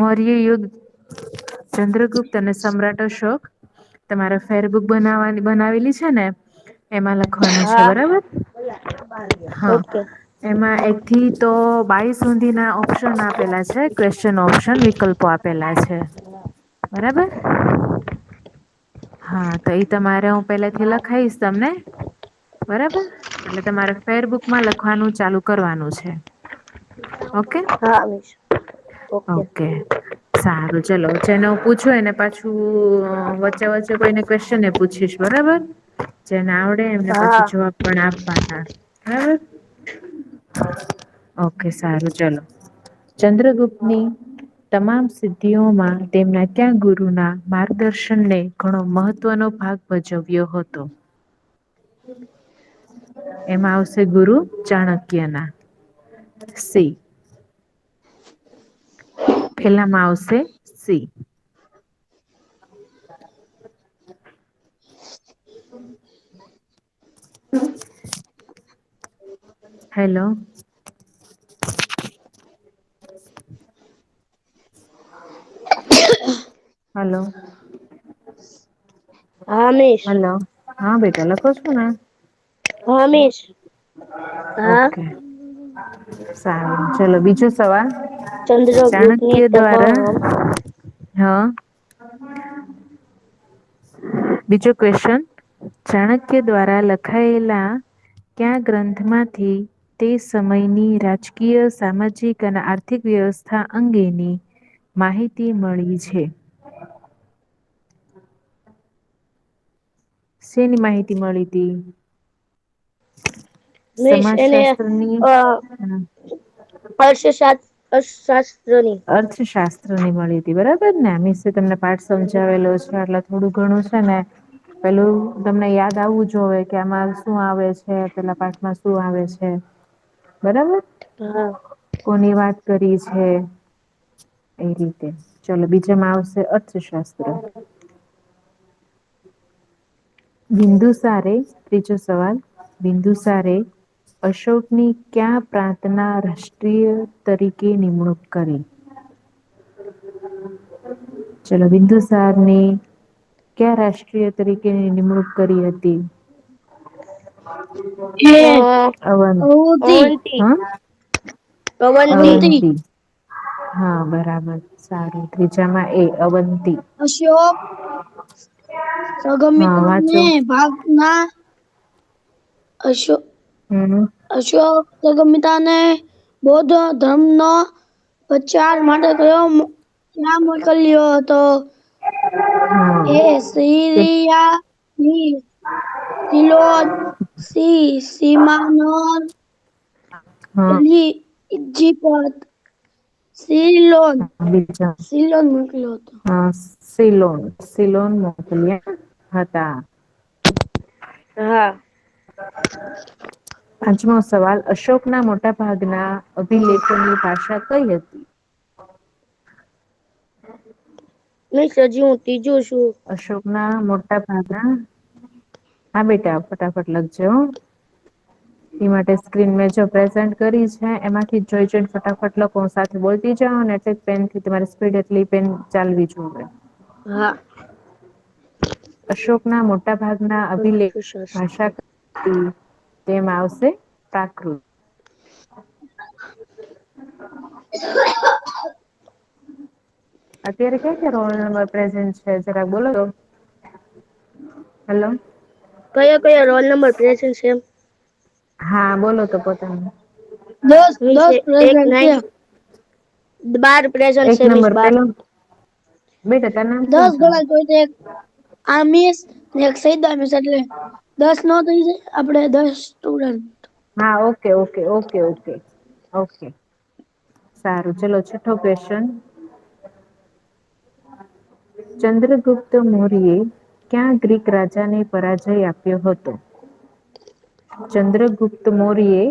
મૌર્ય યુગ ચંદ્રગુપ્ત અને સમ્રાટ અશોક તમારે ફેરબુક બનાવેલી છે ને એમાં લખવાનું છે હા બરાબર હા ઓકે એમાં એક થી તો 22 સુધી ના ઓપ્શન આપેલા છે ક્વેશ્ચન ઓપ્શન વિકલ્પો આપેલા છે બરાબર હા તો એ તમારે હું પેલાથી હા લખાઈશ તમને બરાબર એટલે તમારે ફેરબુકમાં લખવાનું ચાલુ કરવાનું છે ઓકે હા મિસ ઓકે સારું ચલો જેને હું પૂછું એને પાછું વચ્ચે વચ્ચે કોઈને ક્વેશ્ચન પૂછીશ બરાબર જેને આવડે એમને હા પછી જવાબ પણ આપવાના બરાબર ઓકે સારું ચલો ચંદ્રગુપ્તની તમામ સિદ્ધિઓમાં તેમના ત્યાં ગુરુના માર્ગદર્શનને ઘણો મહત્વનો ભાગ ભજવ્યો હતો એમાં આવશે ગુરુ ચાણક્ય ના સી પેલામાં આવશે સી હેલો હલો હા મિસ હલો હા બેટા લખો છો ને હા મિસ હા ઓકે સારું ચલો બીજો સવાલ ચંદ્રગુપ્તની ચાણક્ય દ્વારા તમામ હા બીજો ક્વેશ્ચન ચાણક્ય દ્વારા લખાયેલા ક્યાં ગ્રંથમાંથી તે સમયની રાજકીય સામાજિક અને આર્થિક વ્યવસ્થા અંગેની માહિતી મળી છે શેની માહિતી મળી હતી મિસ એને સમાજશાસ્ત્રની અર્થશાસ્ત્રની અર્થશાસ્ત્ર ની મળી હતી બરાબર ને મિસે તમને પાઠ સમજાવેલો છે એટલે થોડું ઘણું છે ને પેલું તમને યાદ આવવું જોએ કે આમાં શું આવે છે પેલા પાઠમાં શું આવે છે બરાબર હા કોની વાત કરી છે એ રીતે ચલો બીજામાં આવશે અર્થશાસ્ત્ર બિંદુસારે ત્રીજો સવાલ બિંદુસારે અશોકની કયા પ્રાંતના રાષ્ટ્રીય તરીકે નિમણૂક કરી ચલો બિંદુસારની ક્યા રાષ્ટ્રીય તરીકેની નિમણૂક કરી હતી અવંતી હા અવંતી હા બરાબર સારું ત્રીજામાં એ અવંતી અશોક હા સંગમિત્રાને વાંચો ભાગના હમ અશોક સંઘમિત્રાને બૌદ્ધ ધર્મનો પ્રચાર માટે ક્યાં મોકલ્યો હતો હા એ સીરિયાની સિલોન સીમાનોર હા ઇજીપ્ત સિલોન બીજા સિલોન મોકલ્યો હતો સિલોન મોકલ્યા હતા હા પાંચમો સવાલ અશોકના મોટા ભાગના અભિલેખોની ભાષા કઈ હતી નહી હજી હું ત્રીજું છું અશોકના મોટા ભાગના હા બેટા ફટાફટ લખજે હો એ માટે સ્ક્રીન મે જો પ્રેઝન્ટ કરી છે એમાંથી જોઈ જોઈને ફટાફટ લખો સાથે બોલતી જાઓ ને એટલે પેન થી તમારી સ્પીડ એટલી પેન ચાલવી જોઈએ હા અશોકના મોટા ભાગના અભિલેખ અર્થશાસ્ત્ર ભાષા તેમાં આવશે પ્રાકૃત અત્યારે ક્યા ક્યા રોલ નંબર પ્રેઝન્ટ છે જરાક બોલો તો હલો કયો કયો રોલ નંબર પ્રેઝન્ટ છે હા બોલો તો પોતાનું દસ પ્રેઝન્ટ છે 12 પ્રેઝન્ટ એક છે મિસ નંબર 12 પેલો બેટા તારું નામ શું 10 છે ગણા તો આમીસ એક સૈદામિસ એટલે 10 નો થઈ જાય આપડે 10 સ્ટુડન્ટ હા okay okay okay okay okay સારું ચલો છઠ્ઠો ક્વેશ્ચન ચંદ્રગુપ્ત મૌર્ય ક્યાં ગ્રીક રાજાને પરાજય આપ્યો હતો ચંદ્રગુપ્ત મૌર્ય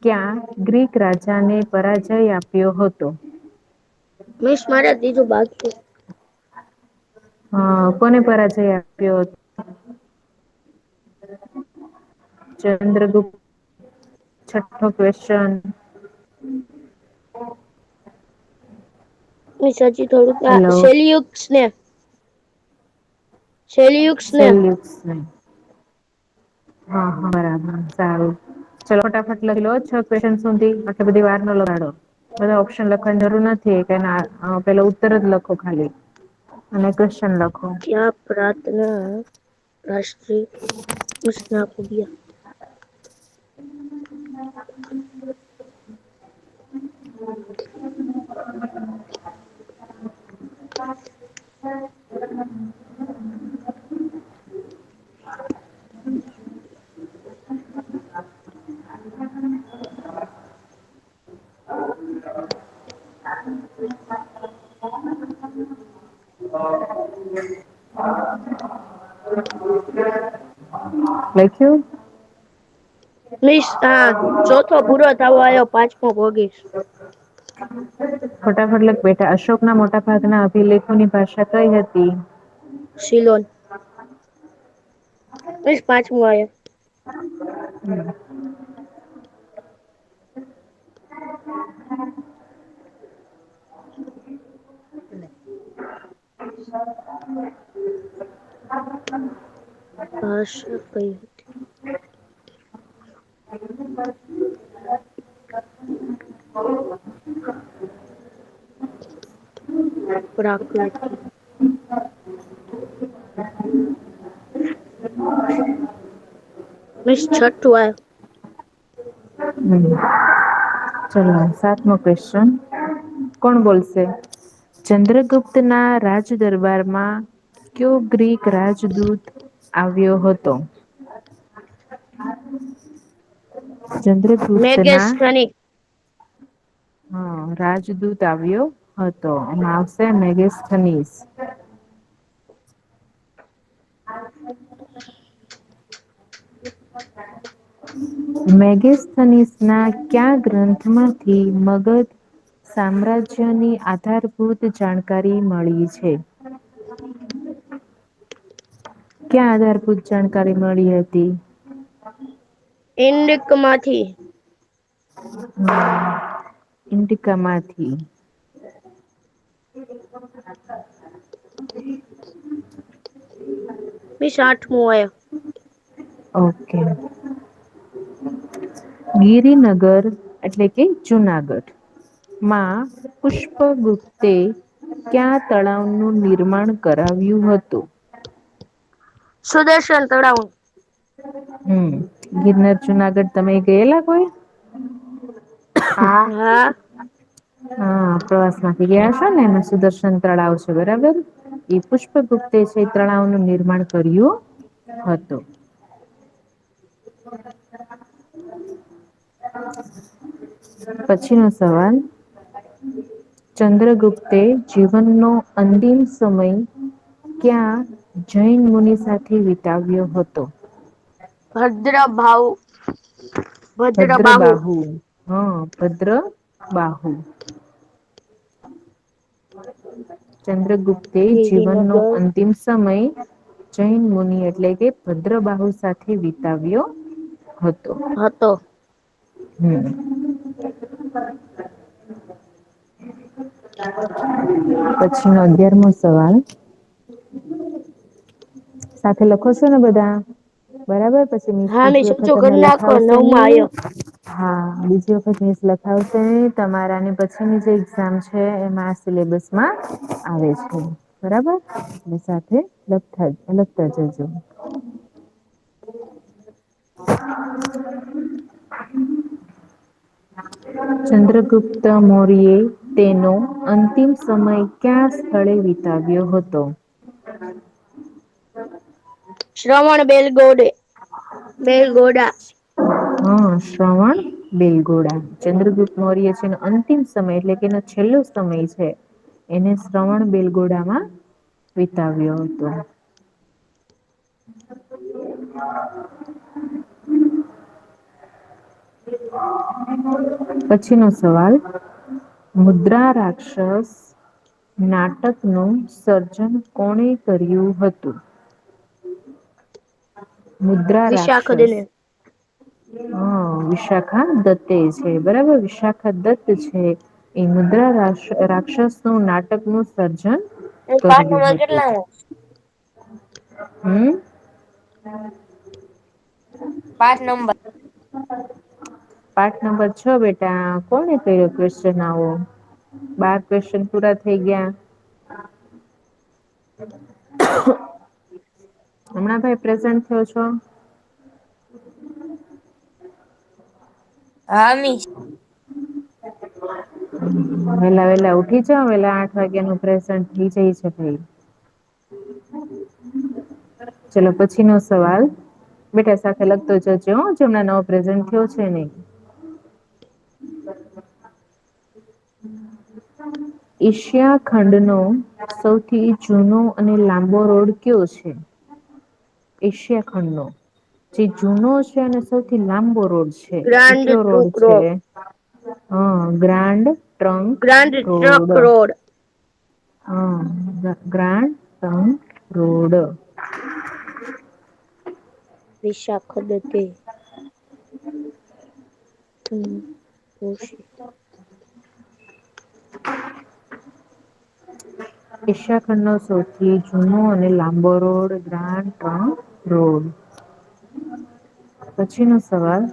ક્યાં ગ્રીક રાજાને પરાજય આપ્યો હતો મિસ મારે ત્રીજું બાકી કોને પરાજય આપ્યો હતો ચંદ્રગુપ્ત છઠ્ઠો ક્વેશ્ચન સચી થોડુંક હેલો શૈલીયુગ ને શૈલીયુગ સેલ્યુક્સ હા હા બરાબર સારું. ચલો ફટાફટ લખી લો 6 ક્વેશ્ચન સુધી આટલી બધી વાર ન લગાડો. બધા ઓપ્શન લખવાની જરૂર નથી કે પેલા ઉત્તર જ લખો ખાલી અને ક્વેશ્ચન લખો. ક્યા પ્રાર્થના રાષ્ટ્રીય ફોબિયા લખ્યું. મિસ ચોથો પૂરો થવા આવ્યો પાંચમો ભોગીશ. ફટાફટ લખ બેટા અશોકના મોટા ભાગના અભિલેખોની ભાષા કઈ હતી? સિલોન. બસ પાંચમું આવ્યો. ભાષા કઈ હતી? પ્રાકૃતિક. મિસ છઠ્ઠું આવ્યો. ચલો 7મો ક્વેશ્ચન કોણ બોલશે? ચંદ્રગુપ્તના રાજ દરબારમાં કયો ગ્રીક રાજદૂત આવ્યો હતો? ચંદ્રગુપ્તના મેગેસ્ટની રાજદૂત આવ્યો હતો એમાં આવશે મેગેસ્થનીસ. મેગેસ્થનીસના કયા ગ્રંથમાંથી મગધ સામ્રાજ્યની આધારભૂત જાણકારી મળી છે? ક્યાં આધારભૂત જાણકારી મળી હતી? ઇન્ડિકમાંથી. ઇન્ડિકામાંથી. મિસ આઠમું આવ્યો. ઓકે. ગિરિનગર એટલે કે જુનાગઢ માં પુષ્પગુપ્તે ક્યાં તળાવનું નિર્માણ કરાવ્યું હતું? સુદર્શન તળાવ. ગિરનાર જુનાગઢ તમે ગયેલા કોઈ? હા. હા પ્રવાસ માંથી ગયા છો ને એમાં સુદર્શન તળાવ છે બરાબર. એ પુષ્પગુપ્તે છે તળાવનું નિર્માણ કર્યું હતું. પછીનો સવાલ ચંદ્રગુપ્તે જીવનનો અંતિમ સમય ક્યાં જૈન મુનિ સાથે વિતાવ્યો હતો? ભદ્રબાહુ. ભદ્રબાહુ. ભદ્રબાહુ. ચંદ્રગુપ્તે જીવનનો ગિરિનગર અંતિમ સમય જૈન મુનિ એટલે કે ભદ્રબાહુ સાથે વિતાવ્યો હતો. હતો. પછીનો 11મો સવાલ સાથે લખો છો ને બધા બરાબર પછી મિસ હા બીજી વખત ઊંચો તમને કરી નાખો લખાવશે નવમાં નહી. આવ્યો હા બીજી વખત મિસ લખાવશે તમારાની પછીની જે એક્ઝામ છે એમાં સિલેબસમાં આવે છે બરાબર એ સાથે લખતા જજો. ચંદ્રગુપ્ત મૌર્ય તેનો અંતિમ સમય ક્યાં સ્થળે વિતાવ્યો હતો? બેલગોડા. શ્રવણ બેલગોડા ચંદ્રગુપ્ત મૌર્ય છે એનો અંતિમ સમય એટલે કે એનો છેલ્લો સમય છે. એને શ્રવણ બેલગોડામાં વિતાવ્યો હતો. પછીનો સવાલ મુદ્રા રાક્ષસ નાટકનું સર્જન કોણે કર્યું હતું? મુદ્રા રાક્ષસ. વિશાખદને વિશાખા દત્તે છે બરાબર વિશાખા દત્ત છે. એ મુદ્રા રાક્ષસ નું નાટક નું સર્જન પાઠ કર્યું નંબર હતું. કેટલામો? હમ. પાંચ નંબર. પાઠ નંબર 6 બેટા કોને કર્યો ક્વેશ્ચન આવો? 12 ક્વેશ્ચન પૂરા થઈ ગયા. હમણાં ભાઈ પ્રેઝન્ટ થયો છો? હા મિસ. વેલા ઉઠી જાવ, વેલા 8 વાગ્યા નું પ્રેઝન્ટ થઈ જાય છે ભાઈ. ચલો પછી નો સવાલ. બેટા સાથે લખતો જજો જે હમણાં નવો પ્રેઝન્ટ થયો છે ને. એશિયા ખંડનો સૌથી જૂનો અને લાંબો રોડ કયો છે? એશિયા ખંડ નો જે જૂનો છે અને સૌથી લાંબો રોડ છે. એ ગ્રાન્ડ કયો રોડ ટ્રુક છે? ગ્રાન્ડ ટ્રંક grand road. Truck road. Grand Trunk road. Asia ખંડ નો સૌથી જૂનો અને લાંબો રોડ ગ્રાન્ડ ટ્રંક રોડ. પછી નો સવાલ.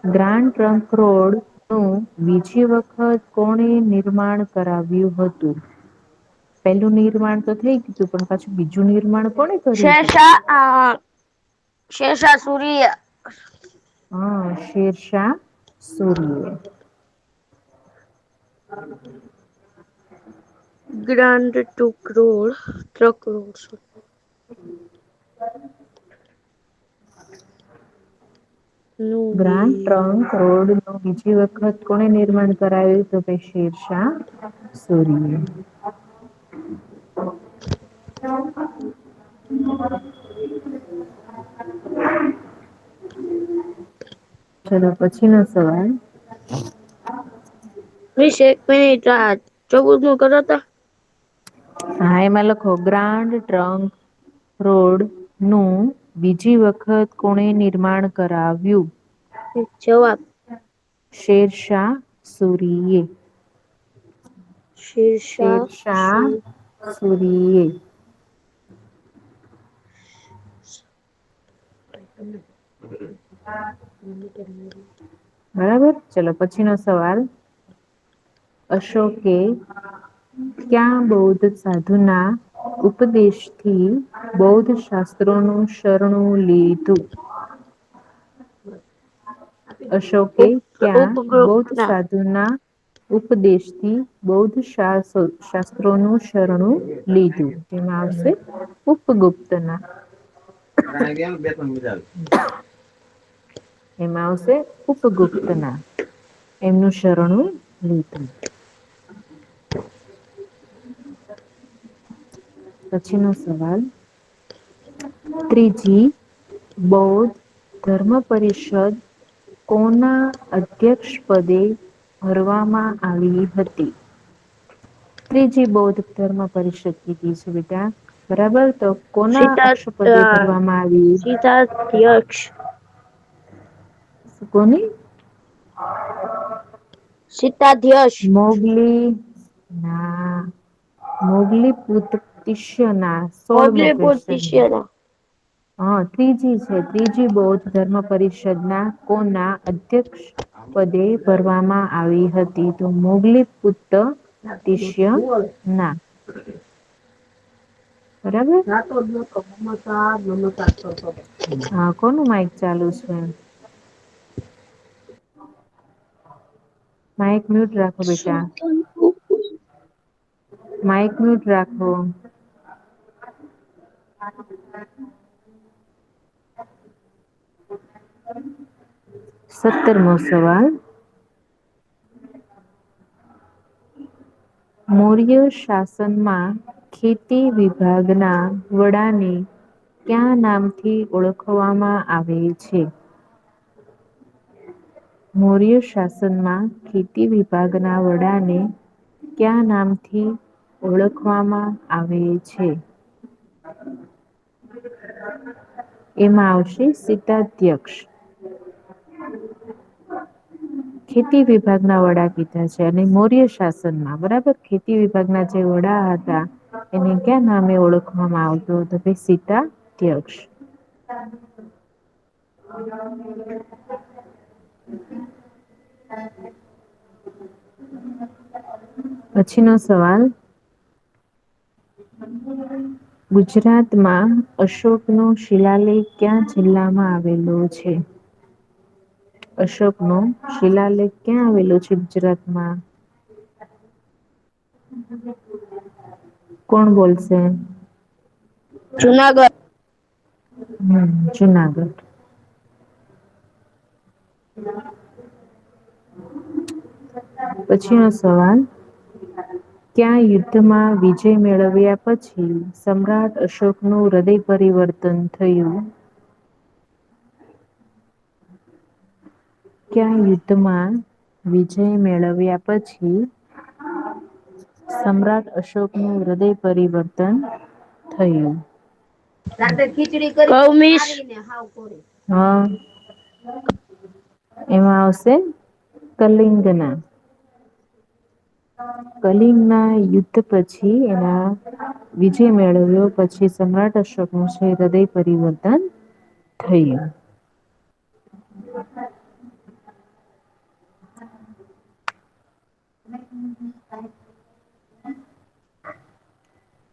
ગ્રાન્ડ ટ્રંક રોડ નું બીજી વખત કોણે નિર્માણ કરાવ્યું હતું? પેલું નિર્માણ તો થઈ ગયું હતું પણ પાછું બીજું નિર્માણ કોને કર્યું હતું? શેરશાહ સુરી. શેરશાહ સૂરી એ. Grand Truck Road. નું ગ્રાન્ડ ટ્રંક રોડ નું બીજી વખત કોને નિર્માણ કરાવ્યું? તો કે શેરશાહ સૂરી એ. ચલો પછી નો સવાલ. મિસ એક મિનિટ આ 14 મુ કરો તો. હા એમાં લખો ગ્રાન્ડ ટ્રંક રોડ નું બીજી વખત કોણે નિર્માણ કરાવ્યું? જવાબ. શેરશાહ સૂરી એ. શેરશાહ સૂરી એ. બરાબર ચલો પછી નો સવાલ. અશોકે ક્યાં બૌદ્ધ સાધુના ઉપદેશથી બૌદ્ધ શાસ્ત્રોનું શરણું લીધું? અશોકે ક્યાં ઉપગ્રુપ બૌદ્ધ ના સાધુના ઉપદેશથી બૌદ્ધ શાસ્ત્રોનું શરણું લીધું? તેમાં આવશે ઉપગુપ્તના. એમાં આવશે ઉપગુપ્તના એમનું શરણું લીધું. પછી નો સવાલ. ત્રીજી બૌદ્ધ ધર્મ પરિષદ કોના અધ્યક્ષ પદે ભરવામાં આવી હતી? ત્રીજી બૌદ્ધ ધર્મ પરિષદ કીધી છે બેટા બરાબર તો કોના અક્ષપદે ભરવામાં આવી? સીતાધ્યક્ષ કોની? સીતાધ્યક્ષ. મોગલી પુત્તિષ્યના 16મો ક્વેશ્ચન. મોગલીપુર ત્રીજી છે ત્રીજી બૌદ્ધ ધર્મ પરિષદ ના કોના અધ્યક્ષ પદે ભરવામાં આવી હતી? તો મોગલી પુત્ત તિષ્ય ના. બરાબર. હા કોનું માઈક ચાલુ છે? માઈક મ્યુટ રાખો બેટા. માઈક મ્યુટ રાખો. 17મો સવાલ. મૌર્ય શાસનમાં ખેતી વિભાગના વડાને ક્યા નામથી ઓળખવામાં આવે છે? મૌર્ય શાસનમાં ખેતી વિભાગના વડાને કયા નામથી ઓળખવામાં આવે છે? એમાં આવશે સીતાધ્યક્ષ. ખેતી વિભાગના વડા કીધા છે અને મૌર્ય શાસનમાં બરાબર ખેતી વિભાગના જે વડા હતા એને ક્યાં નામે ઓળખવામાં આવતું તો કે સીતા ધ્યક્ષ. પછી નો સવાલ ગુજરાતમાં અશોક નો શિલાલેખ ક્યાં જિલ્લામાં આવેલો છે? અશોક નો શિલાલેખ ક્યાં આવેલો છે ગુજરાતમાં? કોણ બોલશે? જુનાગઢ. જુનાગઢ. પછી નો સવાલ ક્યાં યુદ્ધમાં વિજય મેળવ્યા પછી સમ્રાટ અશોકનું હૃદય પરિવર્તન થયું? ક્યાં યુદ્ધમાં વિજય મેળવ્યા પછી સમ્રાટ અશોક નું હૃદય પરિવર્તન થયું? હા એમાં આવશે કલિંગના. કલિંગ ના યુદ્ધ પછી એના વિજય મેળવ્યો પછી સમ્રાટ અશોક નું છે હૃદય પરિવર્તન થયું.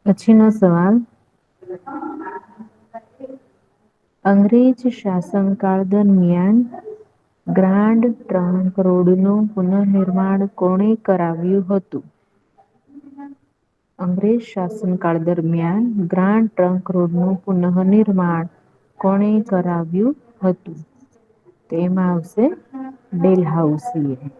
પછી નો સવાલ અંગ્રેજ શાસનકાળ દરમિયાન ગ્રાન્ડ ટ્રંક રોડ નું પુનઃનિર્માણ કોણે કરાવ્યું હતું? અંગ્રેજ શાસનકાળ દરમિયાન ગ્રાન્ડ ટ્રંક રોડ નું પુનઃનિર્માણ કોણે કરાવ્યું હતું? તેમાં આવશે ડેલહાઉસી એ.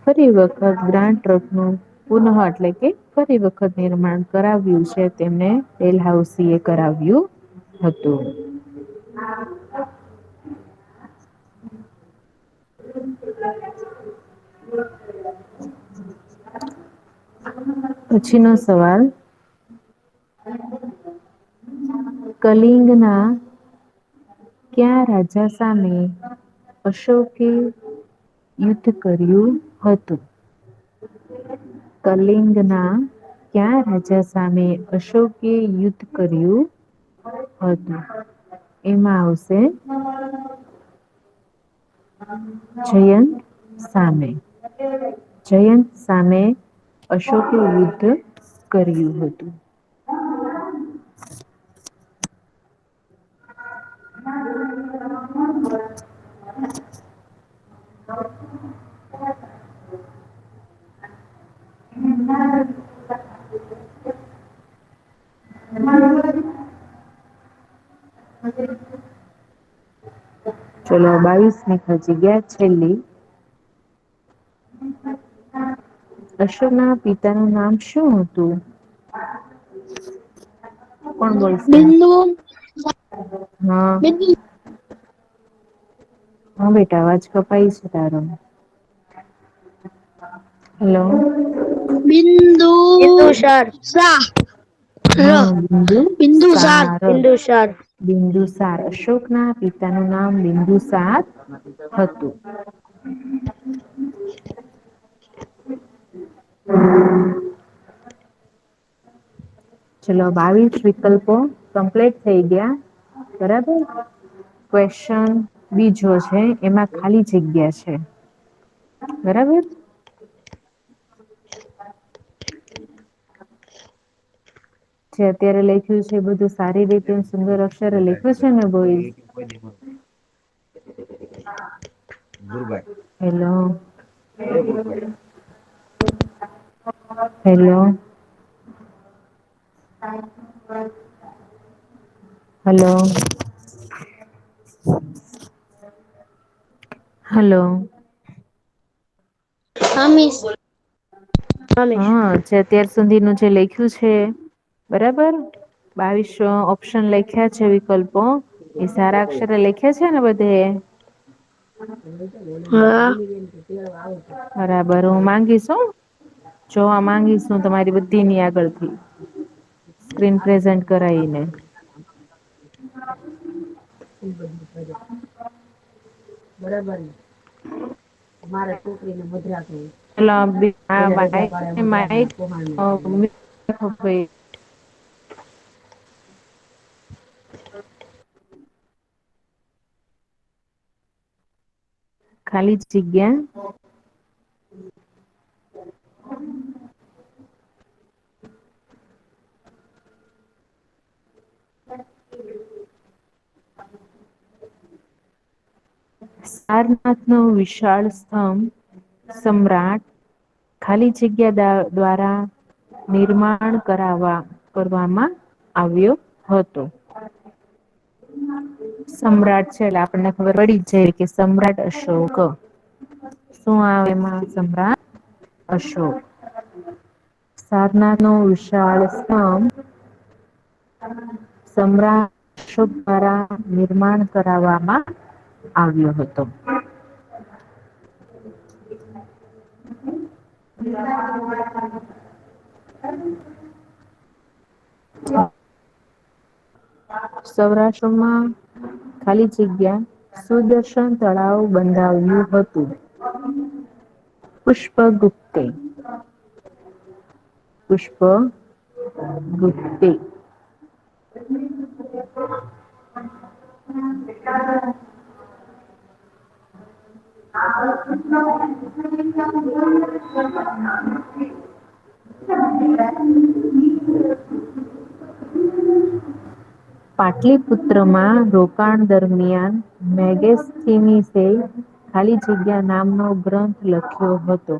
ફરી વખત ગ્રાન્ડ ટ્રક નું પુનઃ એટલે કે ફરી વખત નિર્માણ કરાવ્યું છે તેમને ડેલહાઉસી એ કરાવ્યું હતું. પછી નો સવાલ કલિંગના ક્યાં રાજા સામે અશોકે યુદ્ધ કર્યું હતું? કલિંગના ક્યાં રાજા સામે અશોકે યુદ્ધ કર્યું હતું? એમાં આવશે જયંત સામે. જયંત સામે અશોકે યુદ્ધ કર્યું હતું. ચલો 22મી જગ્યા છેલ્લી અશોક ના પિતાનું નામ શું હતું? કોણ બોલશે? બિંદુ હા. બિંદુ હા બેટા અવાજ કપાય છે તારો. હેલો. બિંદુ બિંદુસાર શાહ. હા બિંદુ બિંદુસાર સાર. બિંદુસાર બિંદુસાર અશોક ના પિતાનું નામ બિંદુસાર હતું. ચલો 22 વિકલ્પો કમ્પ્લીટ થઈ ગયા બરાબર. ક્વેશ્ચન બીજો છે એમાં ખાલી જગ્યા છે. બરાબર. જે અત્યારે લખ્યું છે એ બધું સારી રીતે સુંદર અક્ષરે લખ્યું છે ને boys? Hello. Hello. Hello. Hello. હા મિસ. હા જે અત્યાર સુધીનું જે લેખ્યું છે બરાબર. 22 ઓપ્શન લખ્યા છે વિકલ્પો એ સારા અક્ષરે લખ્યા છે ને બધે? હા. બરાબર હું માંગીશ હો. જોવા માંગીશ હું તમારી બધીની આગળથી. સ્ક્રીન પ્રેઝન્ટ કરાઈને. બરાબર ને મારા છોકરીને મધરા કહી ખાલી જગ્યા સારનાથ નો વિશાળ સ્તંભ સમ્રાટ ખાલી જગ્યા દ્વારા નિર્માણ કરવામાં આવ્યો હતો. સમ્રાટ છે એટલે આપણને ખબર પડી જ જાય કે સમ્રાટ અશોક શું આવે એમાં સમ્રાટ અશોક સારનાથ નો વિશાળ સ્તંભ સમ્રાટ અશોક દ્વારા નિર્માણ કરાવવામાં આવ્યો હતો. સૌરાષ્ટ્રમાં ખાલી જગ્યા સુદર્શન તળાવ બંધાવ્યું હતું. પુષ્પગુપ્તે પુષ્પગુપ્તે પાટલીપુત્રમાં રોકાણ દરમિયાન મેગેસ્થીનીસે ખાલી જગ્યા નામનો ગ્રંથ લખ્યો હતો.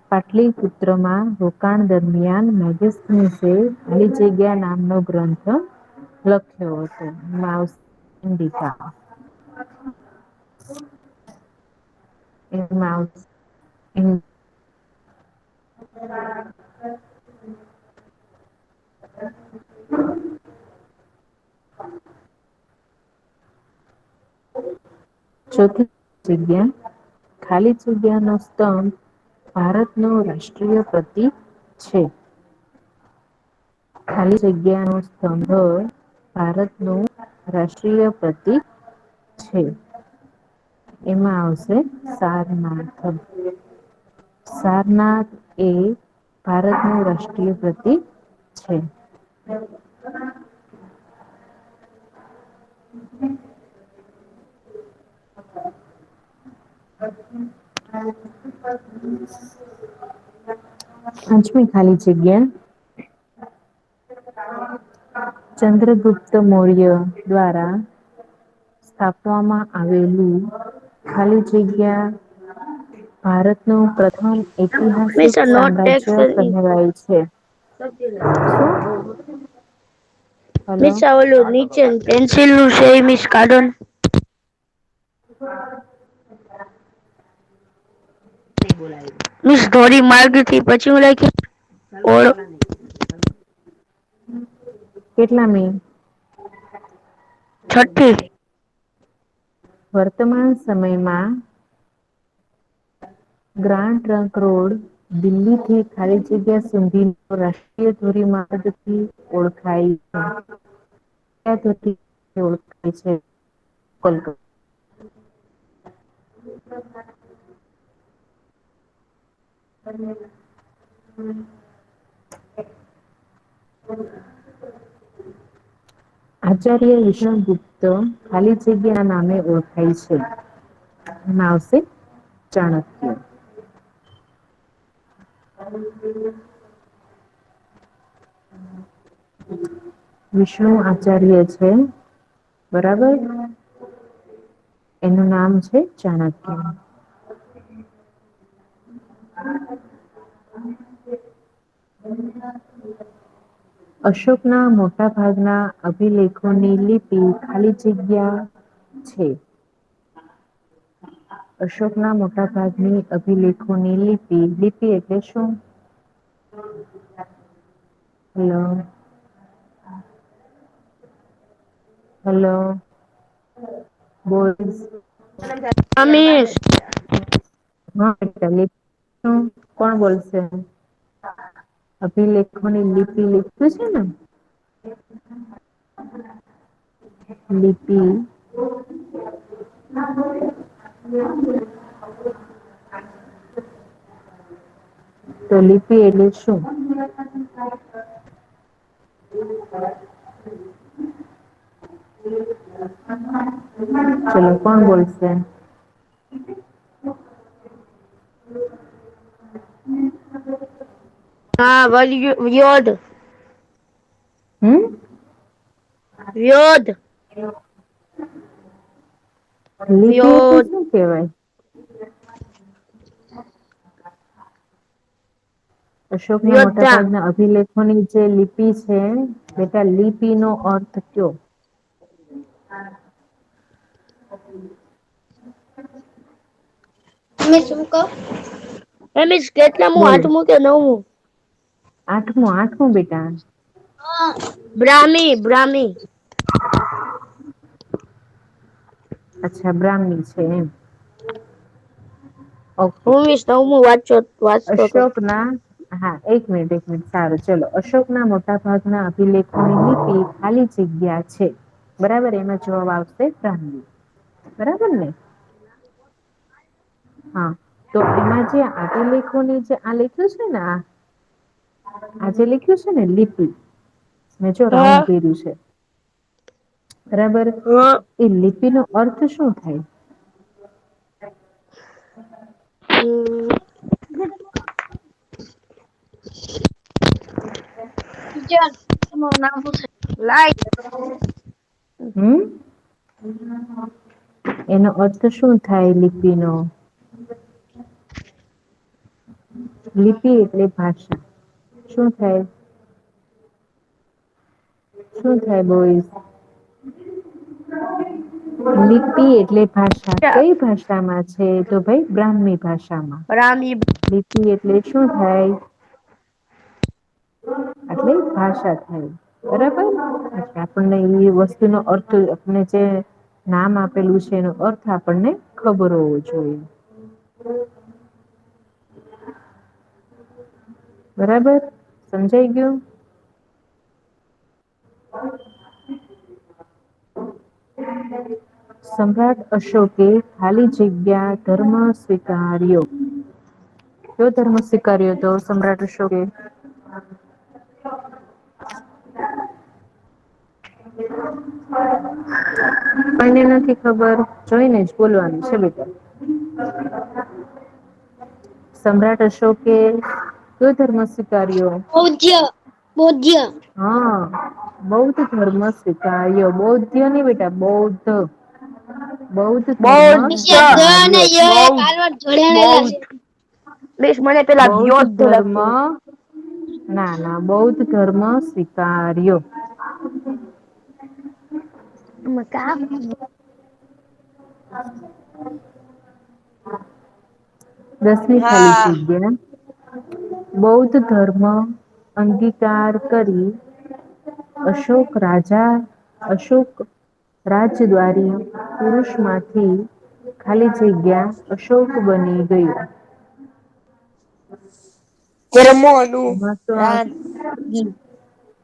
પાટલીપુત્રમાં રોકાણ દરમિયાન મેગેસ્થીનીસે ખાલી જગ્યા નામનો ગ્રંથ લખ્યો હતો. ચોથી જગ્યા ખાલી જગ્યા નો સ્તંભ ભારત નો રાષ્ટ્રીય પ્રતીક છે. ખાલી જગ્યા નો સ્તંભ ભારત નું રાષ્ટ્રીય પ્રતીક છે. એમાં આવશે સારનાથ. સારનાથ એ ભારતનું રાષ્ટ્રીય પ્રતીક છે. પાંચમી ખાલી જગ્યા ચંદ્રગુપ્ત મૌર્ય દ્વારા સ્થાપવામાં આવેલું ખાલી જગ્યા ભારતનું પ્રથમ ઐતિહાસિક હંમેશા નોટ ટેક્સ સામ્રાજ્ય કહેવાય છે. શું હલો મિસ ઓલું નીચે પેન્સિલ નું છે મિસ કાર્ડન મિસ ધોરી માર્ગ થી પછી હું લખ્યું કેટલામી છઠ્ઠી વર્તમાન સમયમાં ગ્રાન્ડ ટ્રંક રોડ દિલ્હી થી ખાલી જગ્યા સુધી રાષ્ટ્રીય ધોરીમાર્ગથી ઓળખાય છે. ઓળખાય છે. આચાર્ય વિષ્ણુગુપ્ત ખાલી જગ્યા નામે ઓળખાય છે. એમાં આવશે ચાણક્ય. વિષ્ણુ આચાર્ય છે. બરાબર એનું નામ છે ચાણક્ય. અશોકના મોટા ભાગના અભિલેખોની લિપિ ખાલી જગ્યા છે. અશોકના મોટા ભાગની અભિલેખોની લિપિ એટલે શું? હલો હલો બોલ અમીશ કોણ બોલશે? અભિલેખોની લિપિ લીખતું છે ને લિપિ તો લિપિ એટલે શું? ચલો કોણ બોલશે? હા યોદ. હમ. વ્યોદ. લિપિ એટલે વ્યોદ શું કેવાય? અશોકના મોટા યોદ્ધા ભાગના અભિલેખોની જે લિપિ છે બેટા લિપિ નો અર્થ કયો? તમે શું કહો? એમ કેટલામું બોલો આઠમું કે નવમું? આઠમું બેટા. બ્રાહ્મી. અચ્છા બ્રાહ્મી છે એમ. ઓકે હું નવમું વાંચતો હતો. અશોકના હા એક મિનિટ સારું ચલો અશોકના મોટા ભાગના અભિલેખોની લિપિ ખાલી જગ્યા છે. બરાબર એમાં જવાબ આવશે બ્રાહ્મણી. બરાબર ને? હા તો એમાં જે અભિલેખોની જે આ લખ્યું છે ને આજે લખ્યું છે ને લિપિ મેં જો રાઉન્ડ હા કર્યું છે. બરાબર હા એ લિપિ નો અર્થ શું થાય? હમ. તમારું નામ શું છે? હમ એનો અર્થ શું થાય લિપિ નો? લિપિ એટલે ભાષા શું થાય? શું થાય બોઈસ? લિપિ એટલે ભાષા કઈ ભાષામાં છે તો ભાઈ બ્રાહ્મી ભાષામાં. બ્રાહ્મી લિપિ એટલે શું થાય? એટલે ભાષા થાય. બરાબર આપણને એ વસ્તુ નો અર્થ આપણે જે નામ આપેલું છે એનો અર્થ આપણને ખબર હોવો જોઈએ. બરાબર સમજાઈ ગયું? સમ્રાટ અશોકે ખાલી જગ્યા ધર્મ સ્વીકાર્યો. કયો ધર્મ સ્વીકાર્યો હતો સમ્રાટ અશોકે? કોઈને નથી ખબર જોઈને જ બોલવાનું છે બેટા. સમ્રાટ અશોકે કયો ધર્મ સ્વીકાર્યો? બુદ્ધ. હા બૌદ્ધ ધર્મ સ્વીકાર્યો બૌદ્ધ ની બેટા બૌદ્ધ. બૌદ્ધ ધર્મ સ્વીકાર્યો. મને પેલા બૌદ્ધ વ્યોધ ધર્મ લખવું. ના બૌદ્ધ ધર્મ સ્વીકાર્યો. 10મી ખાલી હા જગ્યા. બૌદ્ધ ધર્મ અંગીકાર કરી અશોક રાજદ્વારી પુરુષ માંથી ખાલી જગ્યા અશોક બની ગયું. એમાં તો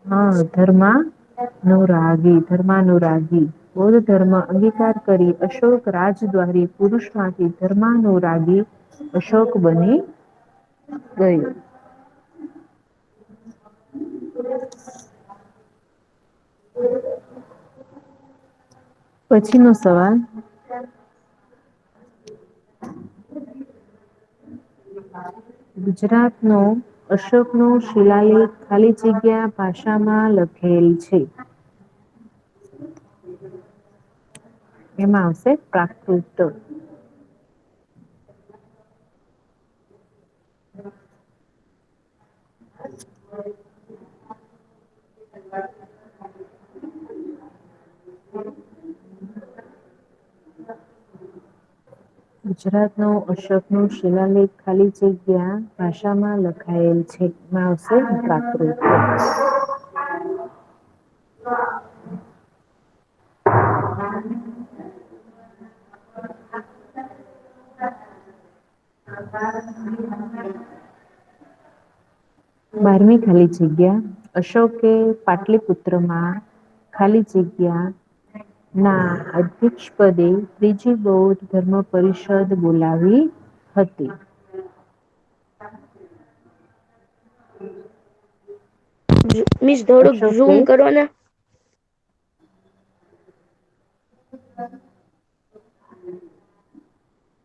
હા ધર્માનુરાગી. બૌદ્ધ ધર્મ અંગીકાર કરી અશોક રાજદ્વારી પુરુષ માંથી ધર્માનુરાગી અશોક બની ગયું. પછી નો સવાલ ગુજરાત નો અશોક નો શિલાલેખ ખાલી જગ્યા ભાષામાં લખેલ છે. એમાં આવશે પ્રાકૃત. ગુજરાત નો અશોક નું શિલાલેખ ખાલી જગ્યા ભાષામાં લખાયેલ છે. એમાં આવશે પ્રાકૃત. બારમી ખાલી જગ્યા અશોકે પાટલીપુત્રમાં ખાલી જગ્યા ના અધ્યક્ષ પદે ત્રીજી બૌદ્ધ ધર્મ પરિષદ બોલાવી હતી. મિસ થોડુંક ઝૂમ અશોકે કરો ને.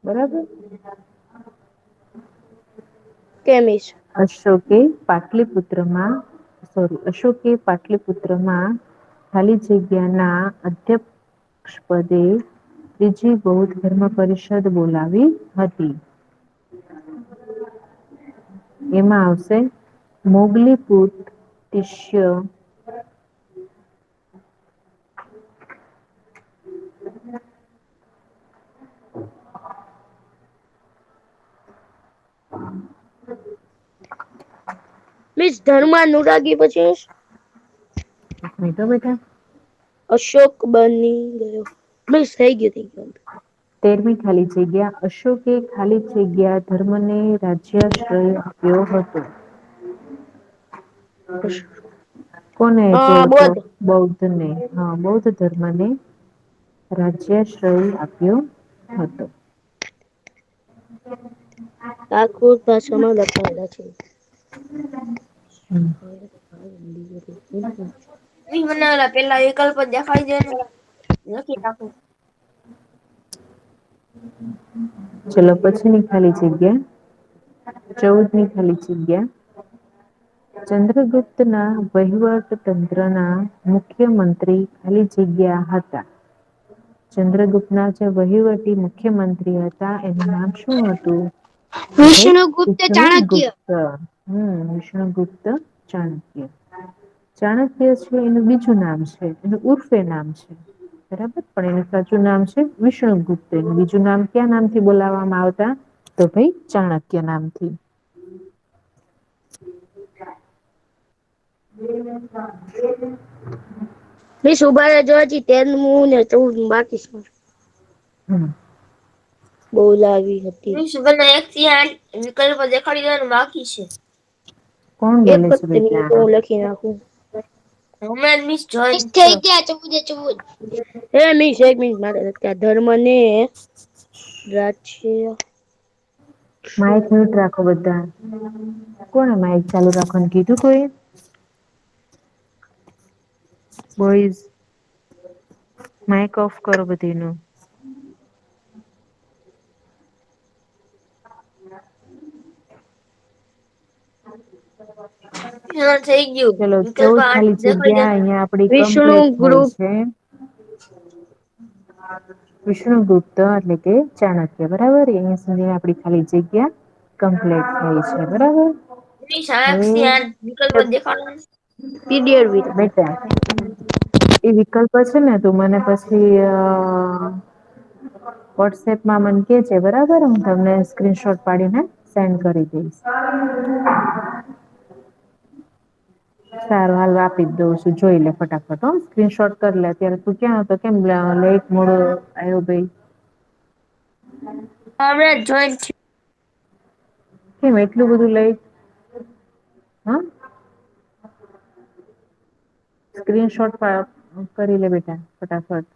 બરાબર. કેમીશ. અશોકે પાટલીપુત્રમાં ખાલી જગ્યા ના અધ્યક્ષ પદે ત્રીજી બૌદ્ધ ધર્મ પરિષદ બોલાવી હતી. એમાં આવશે મોગલી પુત, શિષ્ય મિસ ધર્મા નુરાગી પછી એક મિનિટ હો બેટા. અશોક બની ગયો મિસ થઈ ગયું. 13મી ખાલી જગ્યા અશોકે ખાલી જગ્યા ધર્મને રાજ્યાશ્રય આપ્યો હતો. કોને આપ્યો હતો? બોધ બૌદ્ધને. હા બૌદ્ધ ધર્મને રાજ્યાશ્રય આપ્યો હતો. પ્રાકૃત ભાષામાં લખાયેલા છે. હમ. બનાવેલા પેલા વિકલ્પ દેખાડી દે ને લખી નાખું. ચલો પછીની ખાલી જગ્યા 14મી ખાલી જગ્યા ચંદ્રગુપ્તના વહીવટ તંત્રના મુખ્યમંત્રી ખાલી જગ્યા હતા. ચંદ્રગુપ્તના જે વહીવટી મુખ્યમંત્રી હતા એનું નામ શું હતું? તો ભાઈ વિષ્ણુગુપ્ત ચાણક્ય વિષ્ણુગુપ્ત. વિષ્ણુગુપ્ત ચાણક્ય. ચાણક્ય છે એનું બીજું નામ છે એનું ઉર્ફે નામ છે. બરાબર પણ એનું સાચું નામ છે વિષ્ણુગુપ્ત. એનું બીજું નામ ક્યા નામથી બોલાવવામાં આવતા? તો ભાઈ ચાણક્ય નામથી. મિસ ઉભા રહેજો હજી 13મું ને 14મું બાકી છે. હમ. બોલાવી હતી. મિસ મને 1 થી 8 વિકલ્પ દેખાડી દેવાનું બાકી છે. કોણ એક બોલે છે જ મિનિટ બેટા? હું લખી નાખું. હમણાં જ મિસ જોઈન થઈ ગયા 14 એ 14 મિસ 1 મિનિટ માટે ધર્મને રાજ્ય માઈક મ્યુટ રાખો બધા. કોણે માઈક ચાલુ રાખવાનું કીધું કોઈએ? બોઈઝ માઈક ઓફ કરો બધીનું. હા થઈ ગયું ચલો વિકલ્પ 14 8 ખાલી દેખાડી દે જગ્યા અહિયાં આપડી વિષ્ણુ કમ્પ્લીટ થઈ ગ્રુપ છે. વિષ્ણુગુપ્ત એટલે કે ચાણક્ય બરાબર અહીંયા સુધી આપડી ખાલી જગ્યા કમ્પ્લીટ થઈ છે બરાબર. મિસ 8 થી 8 વિકલ્પ હવે દેખાડો ને. પીડીએફ બેટા એ વિકલ્પ છે ને તું મને પછી વોટ્સએપમાં મને કેજે બરાબર હું તમને સ્ક્રીનશોટ પાડીને સેન્ડ કરી દઈશ. સારું હાલ આપી જ દઉં છું જોઈ લે ફટાફટ સ્ક્રીનશોટ કરી લે અત્યારે તું ક્યાં હતો કેમ લેટ મોડો આવ્યો ભાઈ. હમણાં જ જોઈન થયું. કેમ એટલું બધું લેટ? હા. સ્ક્રીનશોટ કરી લે બેટા ફટાફટ.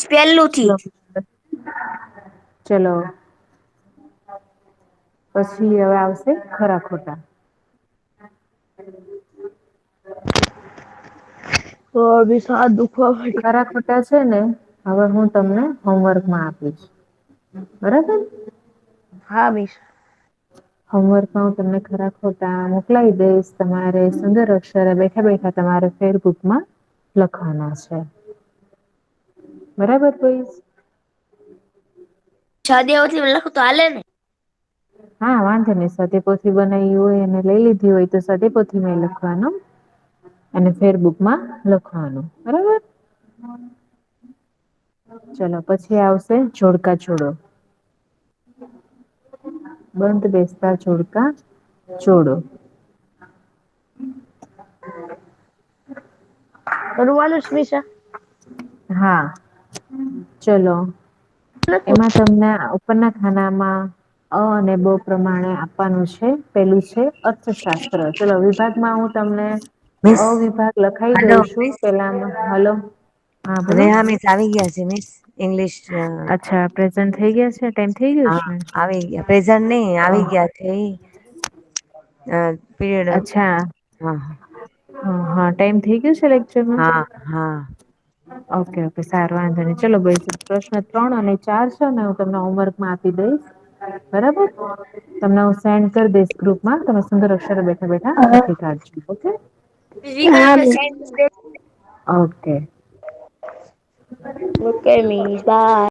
પહેલું થી ચલો. પછી હવે આવશે ખરા ખોટા. ખરા ખોટા છે ને હવે હું તમને હોમવર્કમાં આપીશ. બરાબર. હા મિસ. હોમવર્કમાં હું તમને ખરા ખોટા મોકલાવી દઈશ તમારે સુંદર અક્ષરે બેઠા બેઠા તમારે ફેરબુકમાં લખવાના છે. બરાબર બોઈઝ. સાદીયાવથી લખું તો હાલે ને? હા વાંધો નહી સધેપોથી બનાવી હોય અને લઈ લીધી હોય તો સધેપોથીમાં લખવાનું. અને ફેરબુકમાં લખવાનું બરાબર. ચલો પછી આવશે જોડકા જોડો. બંધ બેસતા જોડકા જોડો. કરવાનું જ મિસ આ. હા ચલો. નથી એમાં તમને ઉપરના ખાનામાં અને બ પ્રમાણે આપવાનું છે. પેલું છે અર્થશાસ્ત્ર. ચલો વિભાગમાં હું તમને મિસ અવિભાગ લખાઈ હલો દઉં છું. પેલામાં હલો. હા બોલો. નેહા મિસ આવી ગયા છે મિસ ઇંગ્લિશ. અચ્છા પ્રેઝન્ટ થઈ ગયા છે. ટાઈમ થઈ ગયો હા છે. આવી ગયા પ્રેઝન્ટ નહી આવી ગયા છે. પીરિયડ અચ્છા હા હા ટાઈમ થઈ ગયો છે લેક્ચર નો. હા હા ઓકે ઓકે સારું વાંધો નહી ચલો ભાઈ પ્રશ્ન 3 અને 4 છે ને હું તમને હોમવર્કમાં આપી દઈશ. બરાબર તમને હું સેન્ડ કરી દઈશ ગ્રુપમાં તમે સુંદર અક્ષર બેઠા બેઠા લખી કાઢજો. ઓકે. હા miss. Okay. Okay miss by.